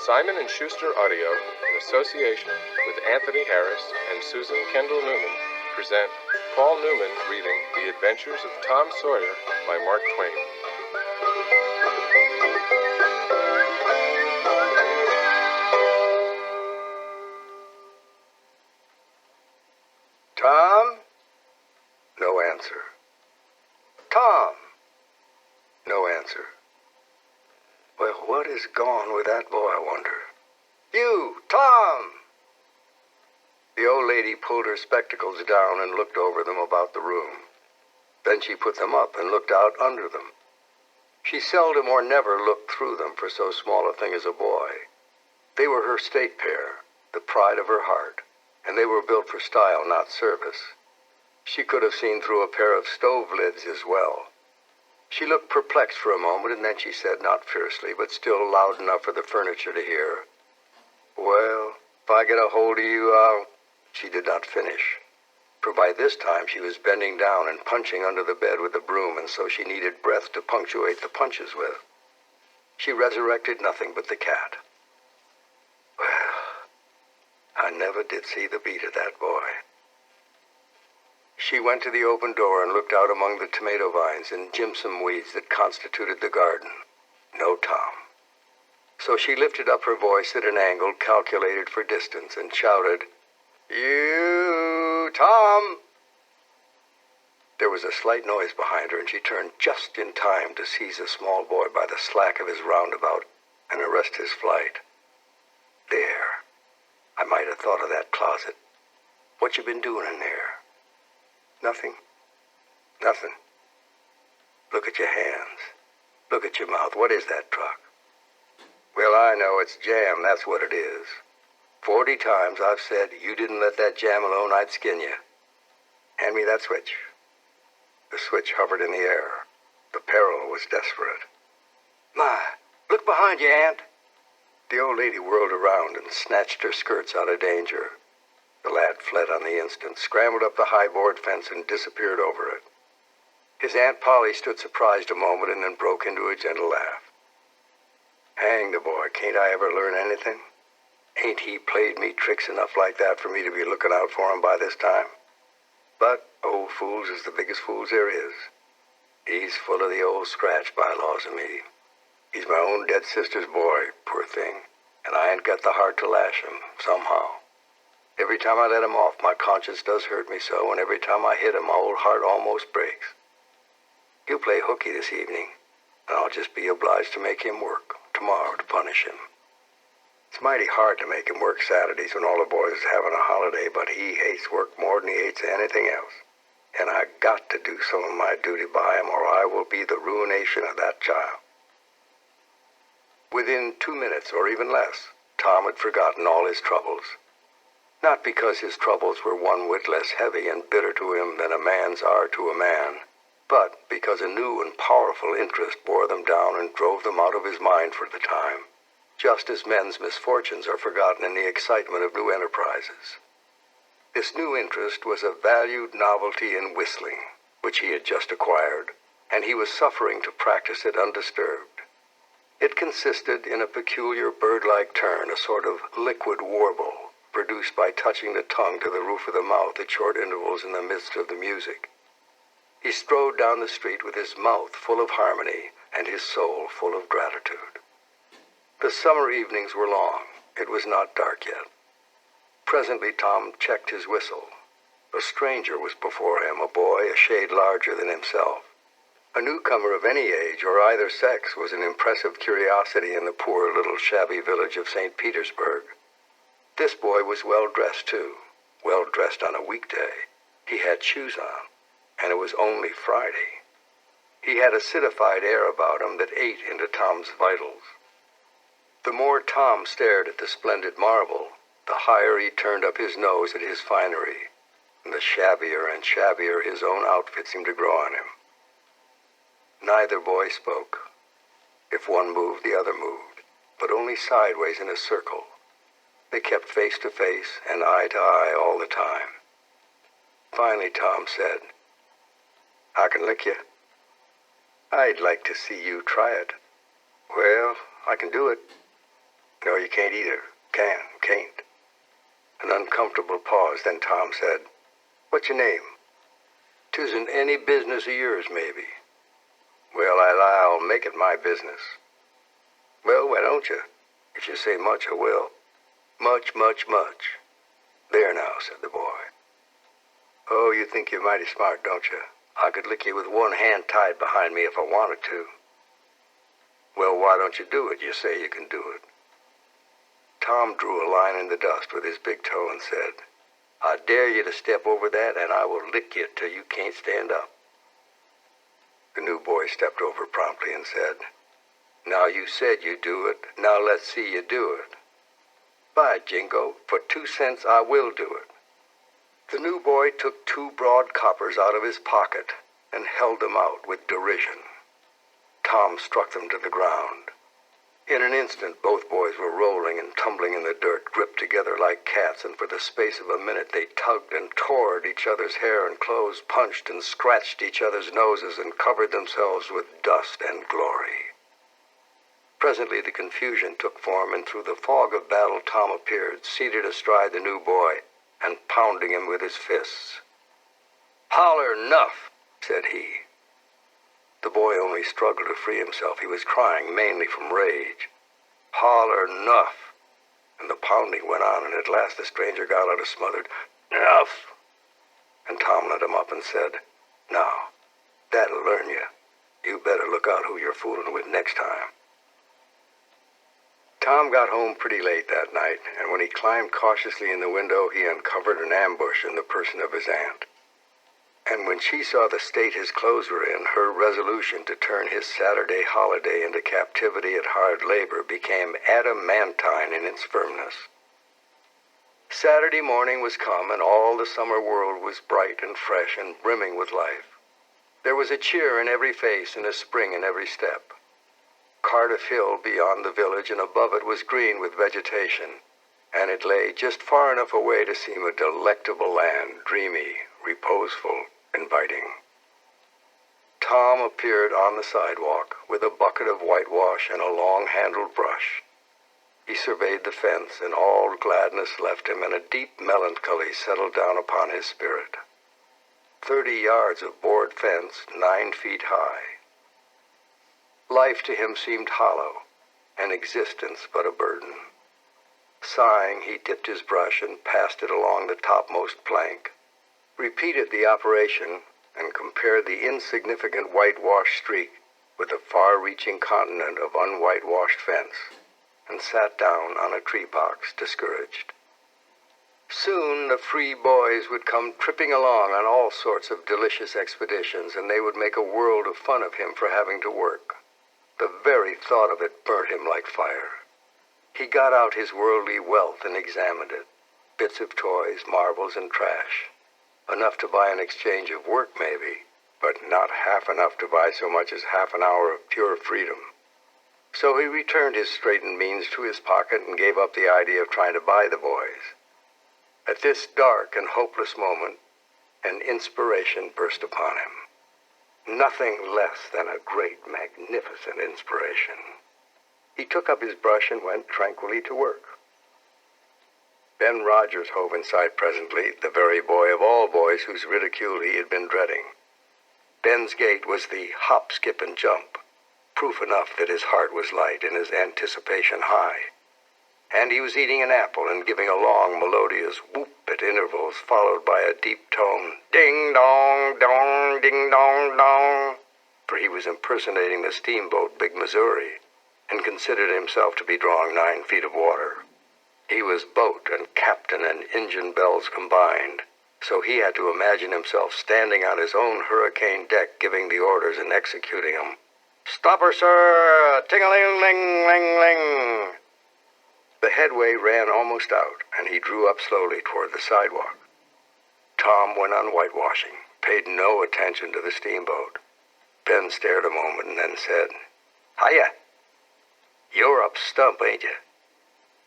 Simon & Schuster Audio, in association with Anthony Harris and Susan Kendall Newman, present Paul Newman reading The Adventures of Tom Sawyer by Mark Twain. Tom? No answer. Tom? No answer. Well, what is gone with that boy, I wonder? You, Tom! The old lady pulled her spectacles down and looked over them about the room. Then she put them up and looked out under them. She seldom or never looked through them for so small a thing as a boy. They were her state pair, the pride of her heart, and they were built for style, not service. She could have seen through a pair of stove lids as well. She looked perplexed for a moment, and then she said, not fiercely, but still loud enough for the furniture to hear, "Well, if I get a hold of you, I'll—" She did not finish, for by this time she was bending down and punching under the bed with a broom, and so she needed breath to punctuate the punches with. She resurrected nothing but the cat. Well, I never did see the beat of that boy. She went to the open door and looked out among the tomato vines and jimson weeds that constituted the garden. No Tom. So she lifted up her voice at an angle calculated for distance and shouted, "You, Tom!" There was a slight noise behind her, and she turned just in time to seize a small boy by the slack of his roundabout and arrest his flight. There. I might have thought of that closet. What you been doing in there? Nothing. Nothing. Look at your hands. Look at your mouth. What is that truck? Well, I know it's jam, that's what it is. 40 times I've said, you didn't let that jam alone, I'd skin you. Hand me that switch. The switch hovered in the air. The peril was desperate. My, look behind you, Aunt. The old lady whirled around and snatched her skirts out of danger. The lad fled on the instant, scrambled up the high board fence, and disappeared over it. His Aunt Polly stood surprised a moment and then broke into a gentle laugh. Hang the boy, can't I ever learn anything? Ain't he played me tricks enough like that for me to be looking out for him by this time? But old fools is the biggest fools there is. He's full of the old scratch bylaws of me. He's my own dead sister's boy, poor thing, and I ain't got the heart to lash him, somehow. Every time I let him off, my conscience does hurt me so, and every time I hit him, my old heart almost breaks. He'll play hooky this evening, and I'll just be obliged to make him work tomorrow to punish him. It's mighty hard to make him work Saturdays when all the boys is having a holiday, but he hates work more than he hates anything else. And I got to do some of my duty by him, or I will be the ruination of that child. Within 2 minutes, or even less, Tom had forgotten all his troubles. Not because his troubles were one whit less heavy and bitter to him than a man's are to a man, but because a new and powerful interest bore them down and drove them out of his mind for the time, just as men's misfortunes are forgotten in the excitement of new enterprises. This new interest was a valued novelty in whistling, which he had just acquired, and he was suffering to practice it undisturbed. It consisted in a peculiar bird-like turn, a sort of liquid warble, produced by touching the tongue to the roof of the mouth at short intervals in the midst of the music. He strode down the street with his mouth full of harmony and his soul full of gratitude. The summer evenings were long. It was not dark yet. Presently Tom checked his whistle. A stranger was before him, a boy a shade larger than himself. A newcomer of any age or either sex was an impressive curiosity in the poor little shabby village of St. Petersburg. This boy was well-dressed, too. Well-dressed on a weekday. He had shoes on, and it was only Friday. He had a citified air about him that ate into Tom's vitals. The more Tom stared at the splendid marble, the higher he turned up his nose at his finery, and the shabbier and shabbier his own outfit seemed to grow on him. Neither boy spoke. If one moved, the other moved, but only sideways in a circle. They kept face to face and eye to eye all the time. Finally, Tom said, "I can lick you." "I'd like to see you try it." "Well, I can do it." No, you can't either. Can't. An uncomfortable pause, then Tom said, "What's your name?" "'Tisn't any business of yours, maybe." "Well, I lie I'll make it my business." "Well, why don't you? If you say much, I will." Much. "There now," said the boy. "Oh, you think you're mighty smart, don't you? I could lick you with one hand tied behind me if I wanted to." "Well, why don't you do it? You say you can do it." Tom drew a line in the dust with his big toe and said, "I dare you to step over that, and I will lick you till you can't stand up." The new boy stepped over promptly and said, "Now you said you'd do it. Now let's see you do it." "By jingo, for 2 cents I will do it." The new boy took 2 broad coppers out of his pocket and held them out with derision. Tom struck them to the ground. In an instant, both boys were rolling and tumbling in the dirt, gripped together like cats, and for the space of a minute they tugged and tore at each other's hair and clothes, punched and scratched each other's noses, and covered themselves with dust and glory. Presently the confusion took form, and through the fog of battle Tom appeared, seated astride the new boy, and pounding him with his fists. "Holler 'nuff," said he. The boy only struggled to free himself. He was crying, mainly from rage. "Holler 'nuff." And the pounding went on, and at last the stranger got out a smothered, "Nuff." And Tom let him up and said, "Now, that'll learn you. You better look out who you're fooling with next time." Tom got home pretty late that night, and when he climbed cautiously in the window, he uncovered an ambush in the person of his aunt. And when she saw the state his clothes were in, her resolution to turn his Saturday holiday into captivity at hard labor became adamantine in its firmness. Saturday morning was come, and all the summer world was bright and fresh and brimming with life. There was a cheer in every face and a spring in every step. Cardiff Hill beyond the village and above it was green with vegetation, and it lay just far enough away to seem a delectable land, dreamy, reposeful, inviting. Tom appeared on the sidewalk with a bucket of whitewash and a long-handled brush. He surveyed the fence, and all gladness left him, and a deep melancholy settled down upon his spirit. 30 yards of board fence, 9 feet high. Life to him seemed hollow, and existence but a burden. Sighing, he dipped his brush and passed it along the topmost plank, repeated the operation, and compared the insignificant whitewash streak with the far-reaching continent of unwhitewashed fence, and sat down on a tree box, discouraged. Soon the free boys would come tripping along on all sorts of delicious expeditions, and they would make a world of fun of him for having to work. The very thought of it burnt him like fire. He got out his worldly wealth and examined it. Bits of toys, marbles, and trash. Enough to buy an exchange of work, maybe, but not half enough to buy so much as half an hour of pure freedom. So he returned his straitened means to his pocket and gave up the idea of trying to buy the boys. At this dark and hopeless moment, an inspiration burst upon him. Nothing less than a great, magnificent inspiration. He took up his brush and went tranquilly to work. Ben Rogers hove in sight presently, the very boy of all boys whose ridicule he had been dreading. Ben's gait was the hop, skip, and jump, proof enough that his heart was light and his anticipation high. And he was eating an apple and giving a long, melodious whoop at intervals, followed by a deep tone, ding-dong, dong, ding-dong, dong, for he was impersonating the steamboat Big Missouri, and considered himself to be drawing 9 feet of water. He was boat and captain and engine bells combined, so he had to imagine himself standing on his own hurricane deck giving the orders and executing them. "Stop her, sir! Ting-a-ling-ling-ling-ling!" The headway ran almost out, and he drew up slowly toward the sidewalk. Tom went on whitewashing, paid no attention to the steamboat. Ben stared a moment and then said, "Hiya! You're up stump, ain't you?"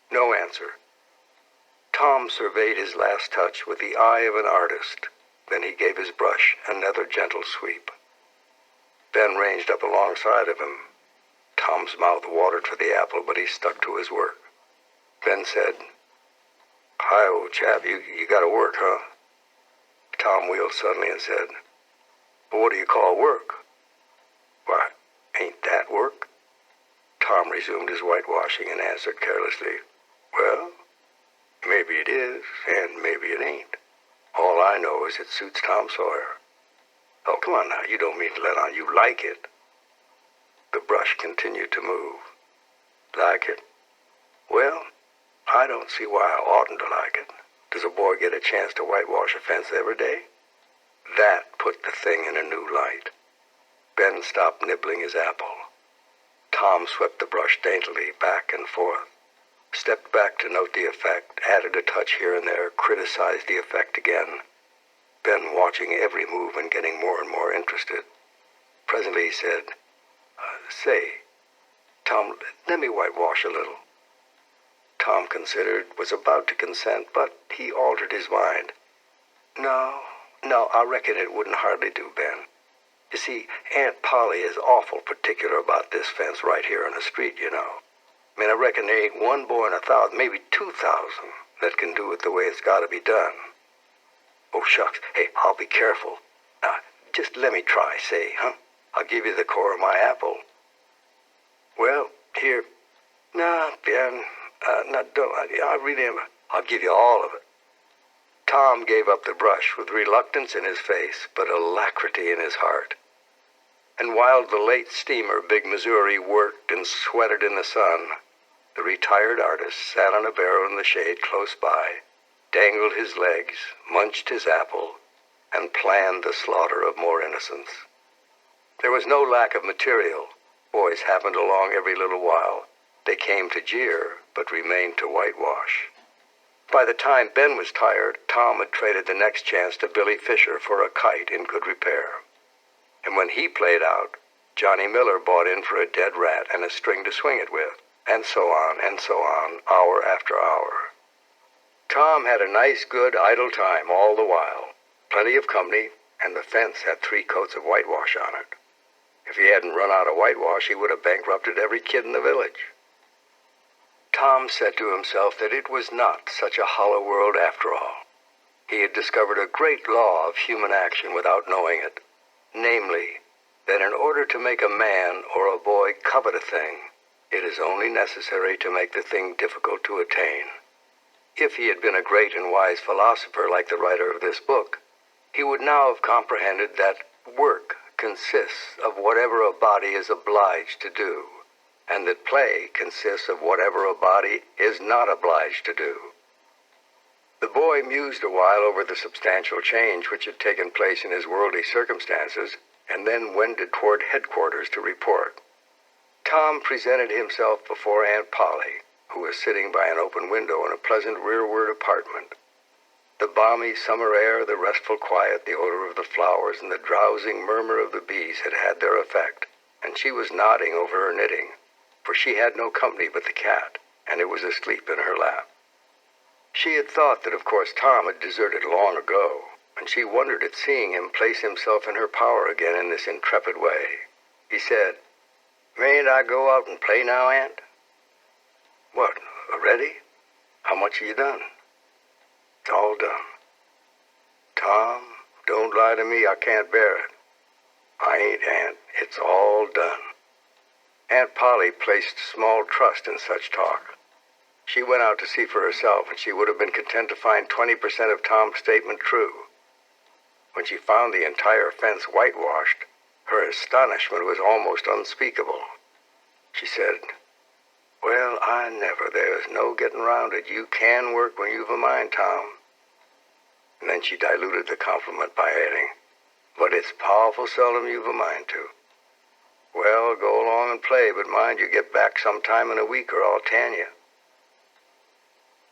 No answer. Tom surveyed his last touch with the eye of an artist. Then he gave his brush another gentle sweep. Ben ranged up alongside of him. Tom's mouth watered for the apple, but he stuck to his work. Ben said, "Hi, old chap, you gotta work, huh?" Tom wheeled suddenly and said, "Well, what do you call work?" "Why, ain't that work?" Tom resumed his whitewashing and answered carelessly, "Well, maybe it is, and maybe it ain't. All I know is it suits Tom Sawyer." "Oh, come on now, you don't mean to let on you like it." The brush continued to move. "Like it? Well, I don't see why I oughtn't to like it. Does a boy get a chance to whitewash a fence every day?" That put the thing in a new light. Ben stopped nibbling his apple. Tom swept the brush daintily back and forth, stepped back to note the effect, added a touch here and there, criticized the effect again. Ben watching every move and getting more and more interested. Presently he said, "Say, Tom, let me whitewash a little." Tom considered, was about to consent, but he altered his mind. No, I reckon it wouldn't hardly do, Ben. You see, Aunt Polly is awful particular about this fence right here on the street, you know. I mean, I reckon there ain't one boy in 1,000, maybe 2,000, that can do it the way it's got to be done. Oh, shucks. Hey, I'll be careful. Now, just let me try, say, huh? I'll give you the core of my apple. Well, here. Nah, Ben, no, don't. I really am. I'll give you all of it. Tom gave up the brush with reluctance in his face, but alacrity in his heart. And while the late steamer Big Missouri worked and sweated in the sun, the retired artist sat on a barrel in the shade close by, dangled his legs, munched his apple, and planned the slaughter of more innocents. There was no lack of material. Boys happened along every little while. They came to jeer, but remained to whitewash. By the time Ben was tired, Tom had traded the next chance to Billy Fisher for a kite in good repair. And when he played out, Johnny Miller bought in for a dead rat and a string to swing it with, and so on, hour after hour. Tom had a nice, good, idle time all the while, plenty of company, and the fence had 3 coats of whitewash on it. If he hadn't run out of whitewash, he would have bankrupted every kid in the village. Tom said to himself that it was not such a hollow world after all. He had discovered a great law of human action without knowing it, namely, that in order to make a man or a boy covet a thing, it is only necessary to make the thing difficult to attain. If he had been a great and wise philosopher like the writer of this book, he would now have comprehended that work consists of whatever a body is obliged to do, and that play consists of whatever a body is not obliged to do. The boy mused a while over the substantial change which had taken place in his worldly circumstances, and then wended toward headquarters to report. Tom presented himself before Aunt Polly, who was sitting by an open window in a pleasant rearward apartment. The balmy summer air, the restful quiet, the odor of the flowers, and the drowsing murmur of the bees had their effect, and she was nodding over her knitting, for she had no company but the cat, and it was asleep in her lap. She had thought that of course Tom had deserted long ago, and she wondered at seeing him place himself in her power again in this intrepid way. He said, "Mayn't I go out and play now, Aunt?" "What, already? How much have you done?" "It's all done." "Tom, don't lie to me, I can't bear it." "I ain't, Aunt. It's all done." Aunt Polly placed small trust in such talk. She went out to see for herself, and she would have been content to find 20% of Tom's statement true. When she found the entire fence whitewashed, her astonishment was almost unspeakable. She said, "Well, I never. There's no getting round it. You can work when you've a mind, Tom." And then she diluted the compliment by adding, "But it's powerful seldom you've a mind to." "Well, go along and play, but mind you get back sometime in a week or I'll tan you."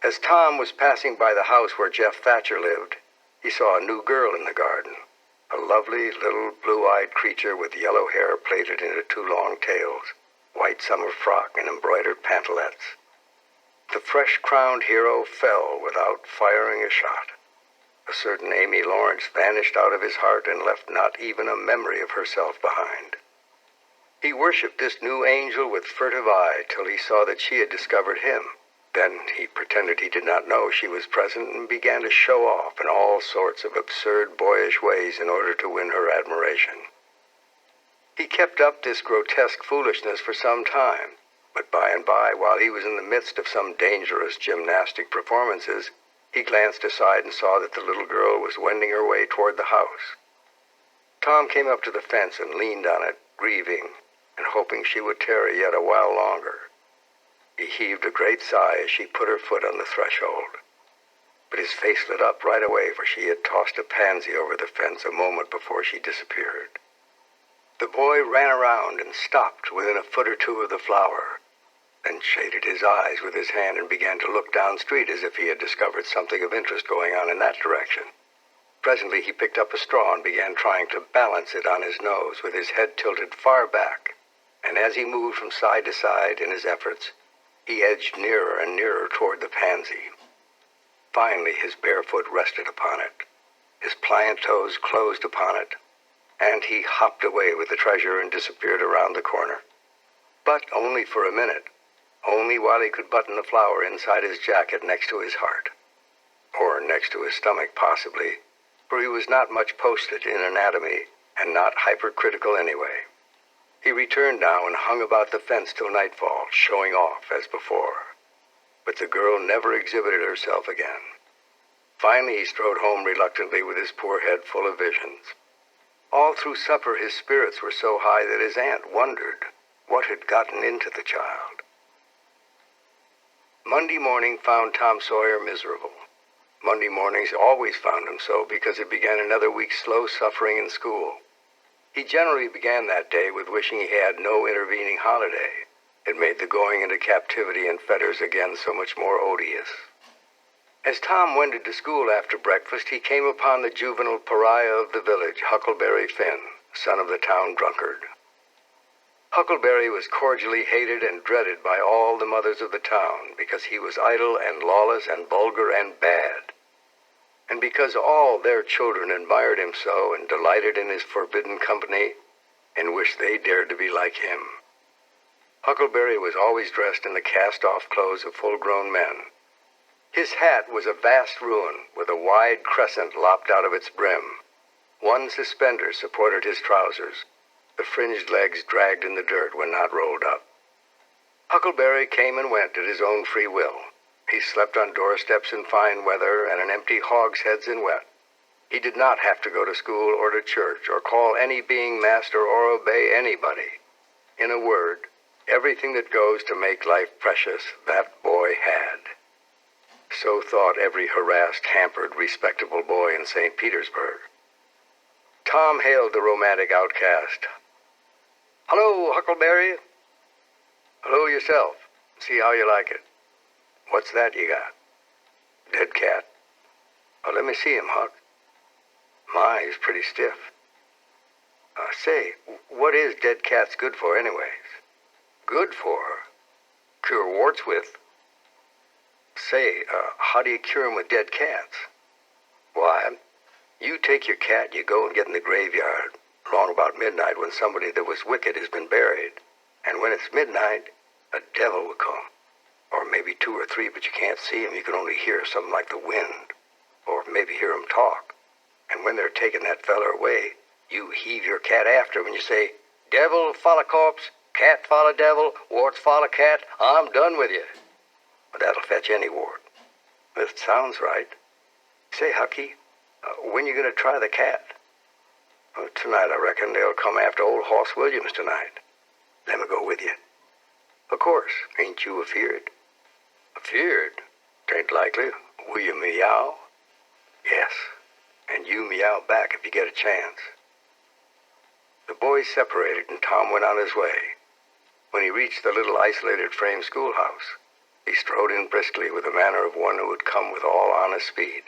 As Tom was passing by the house where Jeff Thatcher lived, he saw a new girl in the garden, a lovely little blue-eyed creature with yellow hair plaited into 2 long tails, white summer frock, and embroidered pantalettes. The fresh-crowned hero fell without firing a shot. A certain Amy Lawrence vanished out of his heart and left not even a memory of herself behind. He worshipped this new angel with furtive eye till he saw that she had discovered him, Then he pretended he did not know she was present and began to show off in all sorts of absurd, boyish ways in order to win her admiration. He kept up this grotesque foolishness for some time, but by and by, while he was in the midst of some dangerous gymnastic performances, he glanced aside and saw that the little girl was wending her way toward the house. Tom came up to the fence and leaned on it, grieving, and hoping she would tarry yet a while longer. He heaved a great sigh as she put her foot on the threshold. But his face lit up right away, for she had tossed a pansy over the fence a moment before she disappeared. The boy ran around and stopped within a foot or two of the flower, then shaded his eyes with his hand and began to look down street as if he had discovered something of interest going on in that direction. Presently he picked up a straw and began trying to balance it on his nose with his head tilted far back, and as he moved from side to side in his efforts, he edged nearer and nearer toward the pansy. Finally, his bare foot rested upon it. His pliant toes closed upon it, and he hopped away with the treasure and disappeared around the corner. But only for a minute, only while he could button the flower inside his jacket next to his heart. Or next to his stomach, possibly, for he was not much posted in anatomy and not hypercritical anyway. He returned now and hung about the fence till nightfall, showing off as before. But the girl never exhibited herself again. Finally he strode home reluctantly with his poor head full of visions. All through supper his spirits were so high that his aunt wondered what had gotten into the child. Monday morning found Tom Sawyer miserable. Monday mornings always found him so because it began another week's slow suffering in school. He generally began that day with wishing he had no intervening holiday. It made the going into captivity and fetters again so much more odious. As Tom wended to school after breakfast, he came upon the juvenile pariah of the village, Huckleberry Finn, son of the town drunkard. Huckleberry was cordially hated and dreaded by all the mothers of the town because he was idle and lawless and vulgar and bad, and because all their children admired him so and delighted in his forbidden company and wished they dared to be like him. Huckleberry was always dressed in the cast-off clothes of full-grown men. His hat was a vast ruin with a wide crescent lopped out of its brim. One suspender supported his trousers. The fringed legs dragged in the dirt when not rolled up. Huckleberry came and went at his own free will. He slept on doorsteps in fine weather and in empty hogsheads in wet. He did not have to go to school or to church or call any being master or obey anybody. In a word, everything that goes to make life precious, that boy had. So thought every harassed, hampered, respectable boy in St. Petersburg. Tom hailed the romantic outcast. "Hello, Huckleberry." "Hello yourself. See how you like it. What's that you got?" "Dead cat." "Oh, let me see him, Huck." "My, he's pretty stiff." Say, what is dead cats good for anyways?" "Good for? Cure warts with." "Say, how do you cure 'em with dead cats?" "Why, you take your cat, you go and get in the graveyard, along about midnight when somebody that was wicked has been buried. And when it's midnight, a devil will come. Or maybe two or three, but you can't see him. You can only hear something like the wind. Or maybe hear him talk. And when they're taking that feller away, you heave your cat after him and you say, 'Devil follow corpse, cat follow devil, warts follow cat, I'm done with you.' Well, that'll fetch any wart." "It sounds right. Say, Hucky, when you going to try the cat?" "Tonight, I reckon. They'll come after old Hoss Williams tonight." "Let me go with you." "Of course. Ain't you afeard?" "Afeard? 'Tain't likely. Will you meow?" "Yes. And you meow back if you get a chance." The boys separated and Tom went on his way. When he reached the little isolated frame schoolhouse, he strode in briskly with the manner of one who had come with all honest speed.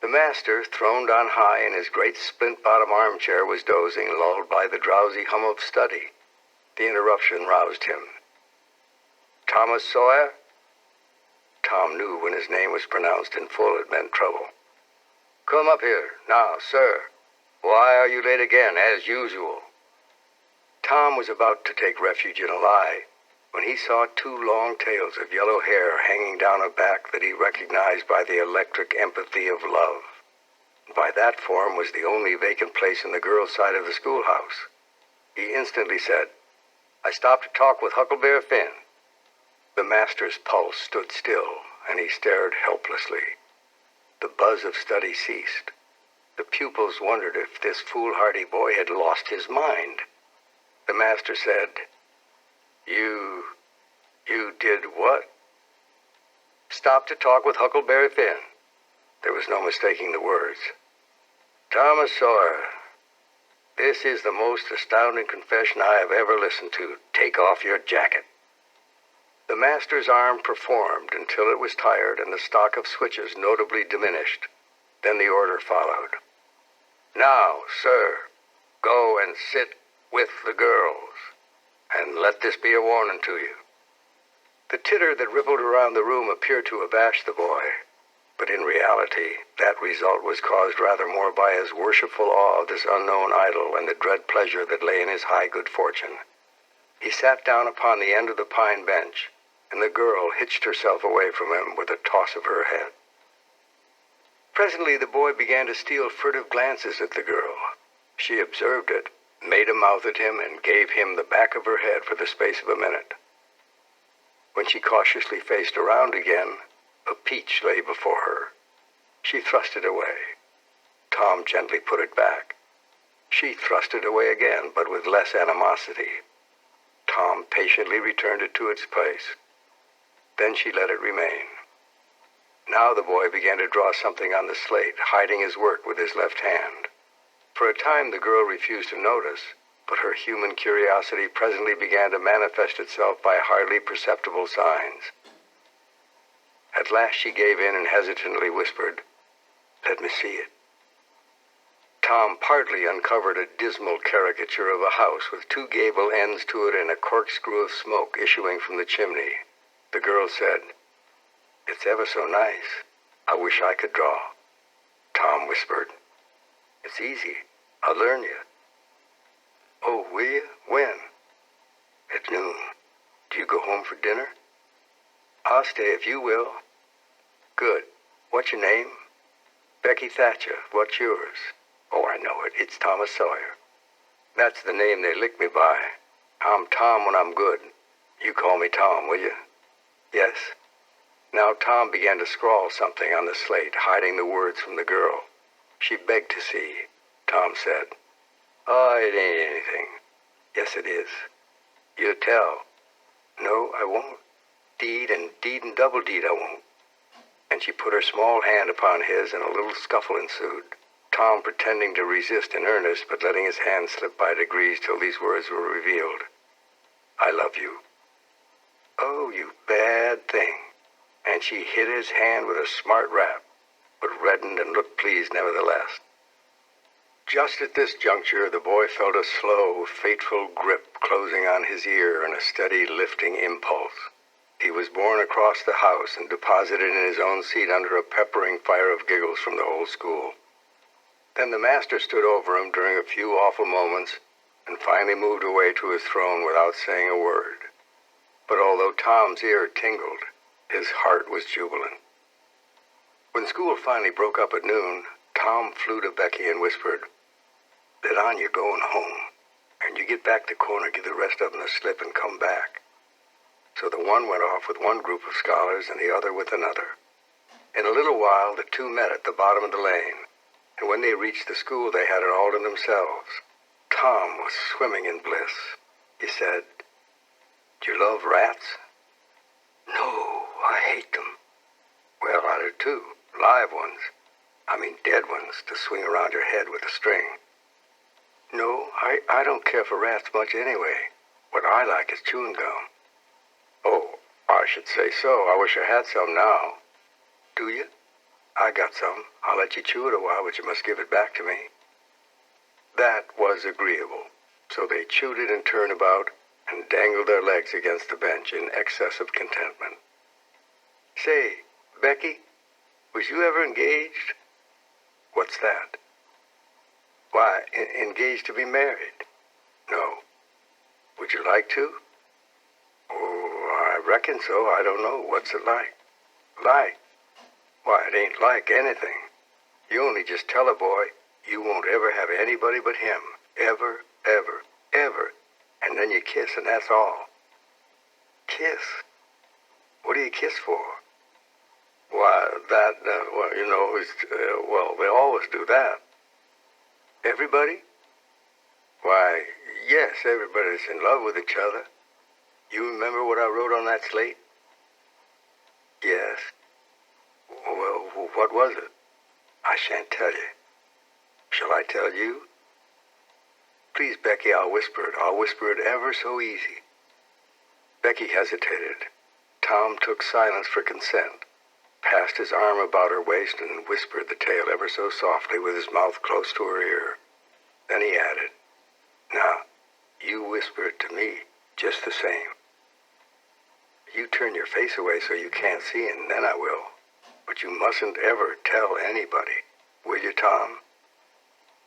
The master, throned on high in his great splint-bottom armchair, was dozing, lulled by the drowsy hum of study. The interruption roused him. "Thomas Sawyer?" Tom knew when his name was pronounced in full it meant trouble. "Come up here. Now, sir. Why are you late again, as usual?" Tom was about to take refuge in a lie, when he saw two long tails of yellow hair hanging down a back that he recognized by the electric empathy of love. By that form was the only vacant place in the girls' side of the schoolhouse. He instantly said, "I stopped to talk with Huckleberry Finn." The master's pulse stood still, and he stared helplessly. The buzz of study ceased. The pupils wondered if this foolhardy boy had lost his mind. The master said, You did what?" "Stopped to talk with Huckleberry Finn." There was no mistaking the words. "Thomas Sawyer, this is the most astounding confession I have ever listened to. Take off your jacket." The master's arm performed until it was tired and the stock of switches notably diminished. Then the order followed. "Now, sir, go and sit with the girls, and let this be a warning to you." The titter that rippled around the room appeared to abash the boy, but in reality, that result was caused rather more by his worshipful awe of this unknown idol and the dread pleasure that lay in his high good fortune. He sat down upon the end of the pine bench, and the girl hitched herself away from him with a toss of her head. Presently the boy began to steal furtive glances at the girl. She observed it, made a mouth at him, and gave him the back of her head for the space of a minute. When she cautiously faced around again, a peach lay before her. She thrust it away. Tom gently put it back. She thrust it away again, but with less animosity. Tom patiently returned it to its place. Then she let it remain. Now the boy began to draw something on the slate, hiding his work with his left hand. For a time the girl refused to notice, but her human curiosity presently began to manifest itself by hardly perceptible signs. At last she gave in and hesitantly whispered, "Let me see it." Tom partly uncovered a dismal caricature of a house with two gable ends to it and a corkscrew of smoke issuing from the chimney. The girl said, "It's ever so nice. I wish I could draw." Tom whispered, "It's easy. I'll learn you." "Oh, will you? When?" "At noon. Do you go home for dinner?" "I'll stay if you will." "Good. What's your name?" "Becky Thatcher. What's yours?" "Oh, I know it. It's Thomas Sawyer." "That's the name they lick me by. I'm Tom when I'm good. You call me Tom, will you?" "Yes." Now Tom began to scrawl something on the slate, hiding the words from the girl. She begged to see. Tom said, "Oh, it ain't anything." "Yes, it is." "You tell." "No, I won't. Deed and double deed I won't." And she put her small hand upon his, and a little scuffle ensued. Tom pretending to resist in earnest, but letting his hand slip by degrees till these words were revealed. "I love you." "Oh, you bad thing." And she hit his hand with a smart rap, but reddened and looked pleased nevertheless. Just at this juncture, the boy felt a slow, fateful grip closing on his ear and a steady lifting impulse. He was borne across the house and deposited in his own seat under a peppering fire of giggles from the whole school. Then the master stood over him during a few awful moments and finally moved away to his throne without saying a word. But although Tom's ear tingled, his heart was jubilant. When school finally broke up at noon, Tom flew to Becky and whispered, "Let on you're going home, and you get back the corner, give the rest of them a slip and come back." So the one went off with one group of scholars and the other with another. In a little while the two met at the bottom of the lane, and when they reached the school they had it all to themselves. Tom was swimming in bliss. He said, "Do you love rats?" "No, I hate them." "Well, I do too. Live ones. I mean dead ones to swing around your head with a string." "No, I don't care for rats much anyway. What I like is chewing gum." "Oh, I should say so. I wish I had some now." "Do you?" "I got some. I'll let you chew it a while, but you must give it back to me." That was agreeable. So they chewed it in turnabout and dangled their legs against the bench in excess of contentment. "Say, Becky, was you ever engaged?" "What's that?" "Why, engaged to be married." "No." "Would you like to?" "Oh, reckon so. I don't know. What's it like? Like? Why, it ain't like anything. You only just tell a boy you won't ever have anybody but him. Ever, ever, ever. And then you kiss, and that's all. Kiss? What do you kiss for? Why, they always do that. Everybody? Why, yes, everybody's in love with each other. You remember what I wrote on that slate? Yes. Well, what was it? I shan't tell you. Shall I tell you? Please, Becky, I'll whisper it. I'll whisper it ever so easy. Becky hesitated. Tom took silence for consent, passed his arm about her waist, and whispered the tale ever so softly with his mouth close to her ear. Then he added, "Now, you whisper it to me just the same. You turn your face away so you can't see, and then I will. But you mustn't ever tell anybody. Will you, Tom?"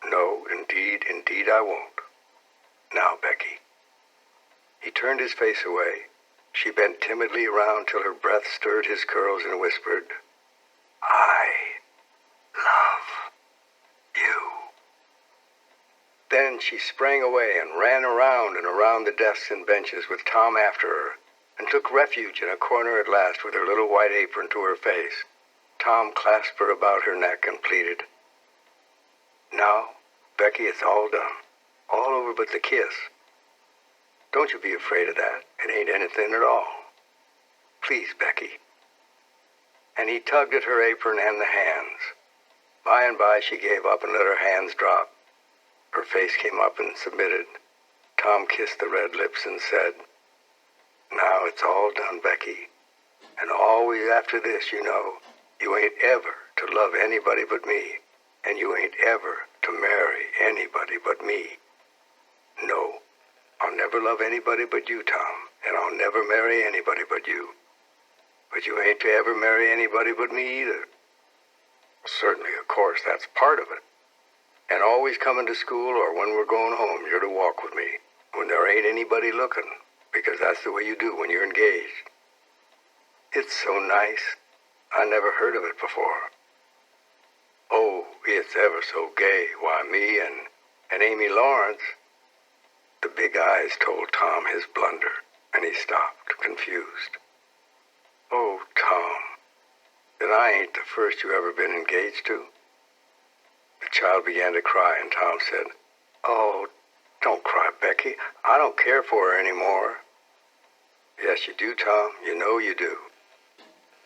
"No, indeed I won't. Now, Becky." He turned his face away. She bent timidly around till her breath stirred his curls and whispered, "I love you." Then she sprang away and ran around and around the desks and benches with Tom after her, and took refuge in a corner at last with her little white apron to her face. Tom clasped her about her neck and pleaded, "Now, Becky, it's all done. All over but the kiss. Don't you be afraid of that. It ain't anything at all. Please, Becky." And he tugged at her apron and the hands. By and by she gave up and let her hands drop. Her face came up and submitted. Tom kissed the red lips and said, "Now it's all done, Becky. And always after this, you know, you ain't ever to love anybody but me, and you ain't ever to marry anybody but me. No, I'll never love anybody but you, Tom, and I'll never marry anybody but you. But you ain't to ever marry anybody but me either. Certainly, of course, that's part of it. And always coming to school or when we're going home, you're to walk with me when there ain't anybody looking, because that's the way you do when you're engaged. It's so nice. I never heard of it before. Oh, it's ever so gay. Why, me and Amy Lawrence." The big eyes told Tom his blunder, and he stopped, confused. "Oh, Tom, then I ain't the first you ever been engaged to?" The child began to cry, and Tom said, "Oh, don't cry, Becky. I don't care for her anymore." "Yes, you do, Tom. You know you do."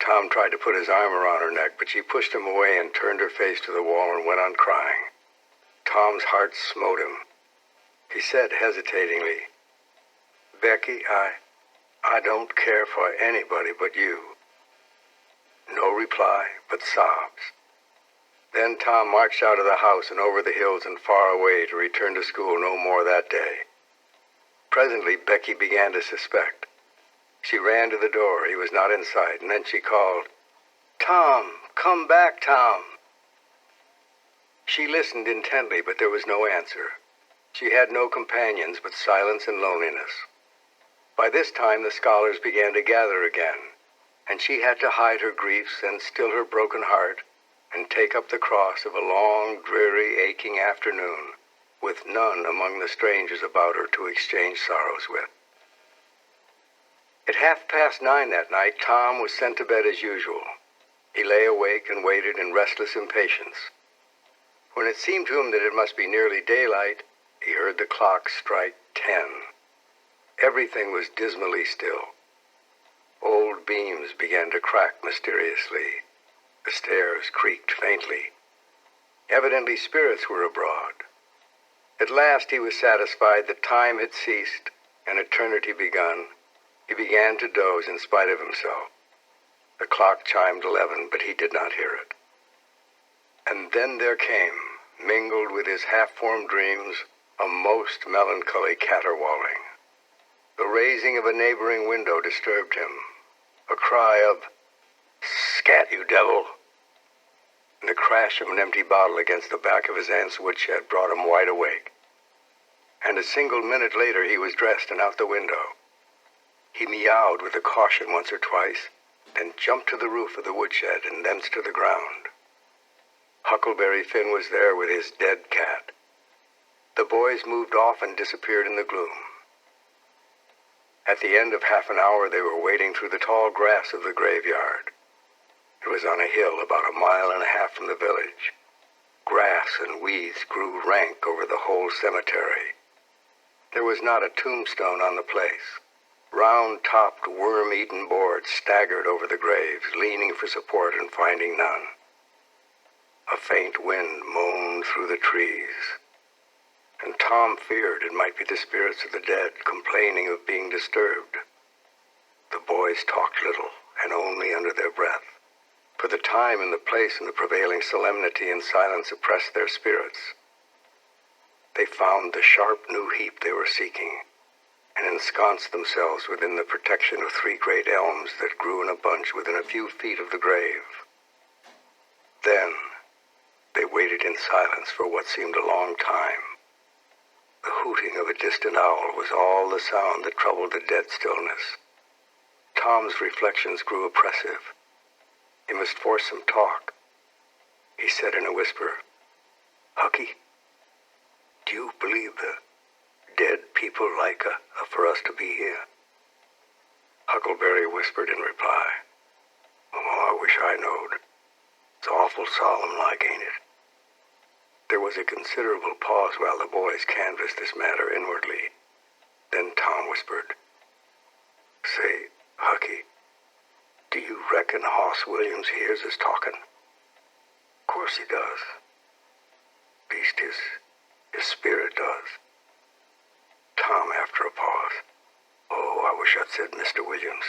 Tom tried to put his arm around her neck, but she pushed him away and turned her face to the wall and went on crying. Tom's heart smote him. He said hesitatingly, "Becky, I don't care for anybody but you." No reply, but sobs. Then Tom marched out of the house and over the hills and far away to return to school no more that day. Presently, Becky began to suspect. She ran to the door. He was not in sight, and then she called, "Tom, come back, Tom." She listened intently, but there was no answer. She had no companions but silence and loneliness. By this time, the scholars began to gather again, and she had to hide her griefs and still her broken heart and take up the cross of a long, dreary, aching afternoon with none among the strangers about her to exchange sorrows with. At 9:30 that night, Tom was sent to bed as usual. He lay awake and waited in restless impatience. When it seemed to him that it must be nearly daylight, he heard the clock strike 10. Everything was dismally still. Old beams began to crack mysteriously. The stairs creaked faintly. Evidently spirits were abroad. At last he was satisfied that time had ceased and eternity begun. He began to doze in spite of himself. The clock chimed 11, but he did not hear it. And then there came, mingled with his half-formed dreams, a most melancholy caterwauling. The raising of a neighboring window disturbed him. A cry of, "Scat, you devil!" and the crash of an empty bottle against the back of his aunt's woodshed brought him wide awake. And a single minute later he was dressed and out the window. He meowed with a caution once or twice, then jumped to the roof of the woodshed and thence to the ground. Huckleberry Finn was there with his dead cat. The boys moved off and disappeared in the gloom. At the end of half an hour, they were wading through the tall grass of the graveyard. It was on a hill about 1.5 miles from the village. Grass and weeds grew rank over the whole cemetery. There was not a tombstone on the place. Round-topped, worm-eaten boards staggered over the graves, leaning for support and finding none. A faint wind moaned through the trees, and Tom feared it might be the spirits of the dead complaining of being disturbed. The boys talked little, and only under their breath, for the time and the place and the prevailing solemnity and silence oppressed their spirits. They found the sharp new heap they were seeking, and ensconced themselves within the protection of 3 great elms that grew in a bunch within a few feet of the grave. Then they waited in silence for what seemed a long time. The hooting of a distant owl was all the sound that troubled the dead stillness. Tom's reflections grew oppressive. He must force some talk. He said in a whisper, "Hucky, do you believe the dead people like for us to be here?" Huckleberry whispered in reply, "Oh, I wish I knowed. It's awful solemn like, ain't it?" There was a considerable pause while the boys canvassed this matter inwardly. Then Tom whispered, "Say, Hucky, do you reckon Hoss Williams hears us talking?" "Course he does. Least his spirit does." Tom, after a pause, "Oh, I wish I'd said Mr. Williams,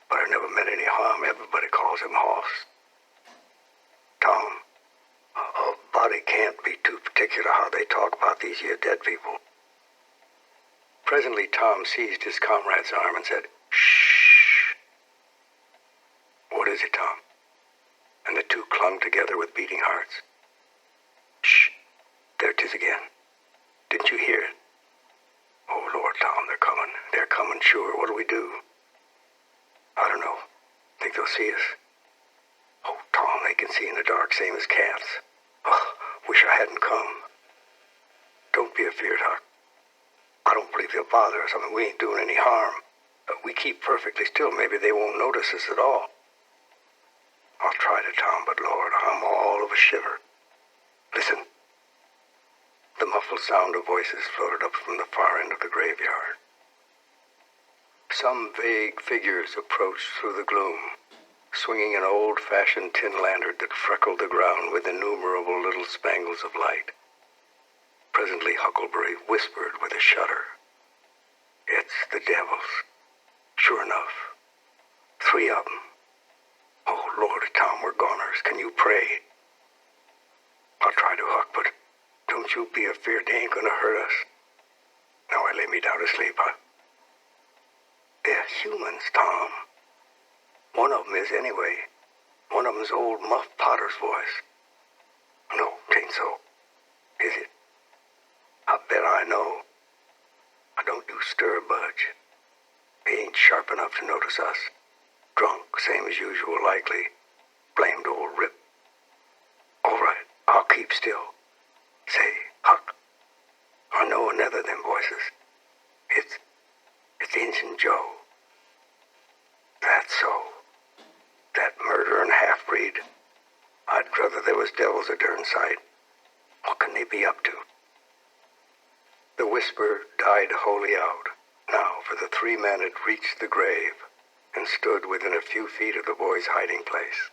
but I never meant any harm. Everybody calls him Hoss." "Tom, a body can't be too particular how they talk about these here dead people." Presently Tom seized his comrade's arm and said, "Shh." "What is it, Tom?" And the two clung together with beating hearts. "Shh, there 'tis again. Didn't you hear it?" "Oh, Lord, Tom, they're coming. They're coming, sure. What'll we do?" "I don't know. Think they'll see us?" "Oh, Tom, they can see in the dark, same as cats. Oh, wish I hadn't come." "Don't be afeard, Huck. I don't believe they'll bother us. I mean, we ain't doing any harm. We keep perfectly still. Maybe they won't notice us at all." "I'll try to, Tom, but Lord, I'm all of a shiver. Listen." The muffled sound of voices floated up from the far end of the graveyard. Some vague figures approached through the gloom, swinging an old-fashioned tin lantern that freckled the ground with innumerable little spangles of light. Presently Huckleberry whispered with a shudder, "It's the devils. Sure enough. 3 of them. Oh, Lord, Tom, we're goners. Can you pray?" "I'll try to, Huck, but don't you be afeard they ain't gonna hurt us. Now I lay me down to sleep, huh?" "They're humans, Tom. One of them is anyway. One of them's old Muff Potter's voice." "No, 'tain't so. Is it?" "I bet I know. I don't you stir or budge. They ain't sharp enough to notice us. Drunk, same as usual, likely. Blamed old Rip. All right, I'll keep still. Say, Huck, I know another of them voices. It's Injun Joe." "That's so. That murderin' half-breed. I'd druther there was devils a darn sight. What can they be up to?" The whisper died wholly out, now, for the 3 men had reached the grave and stood within a few feet of the boy's hiding place.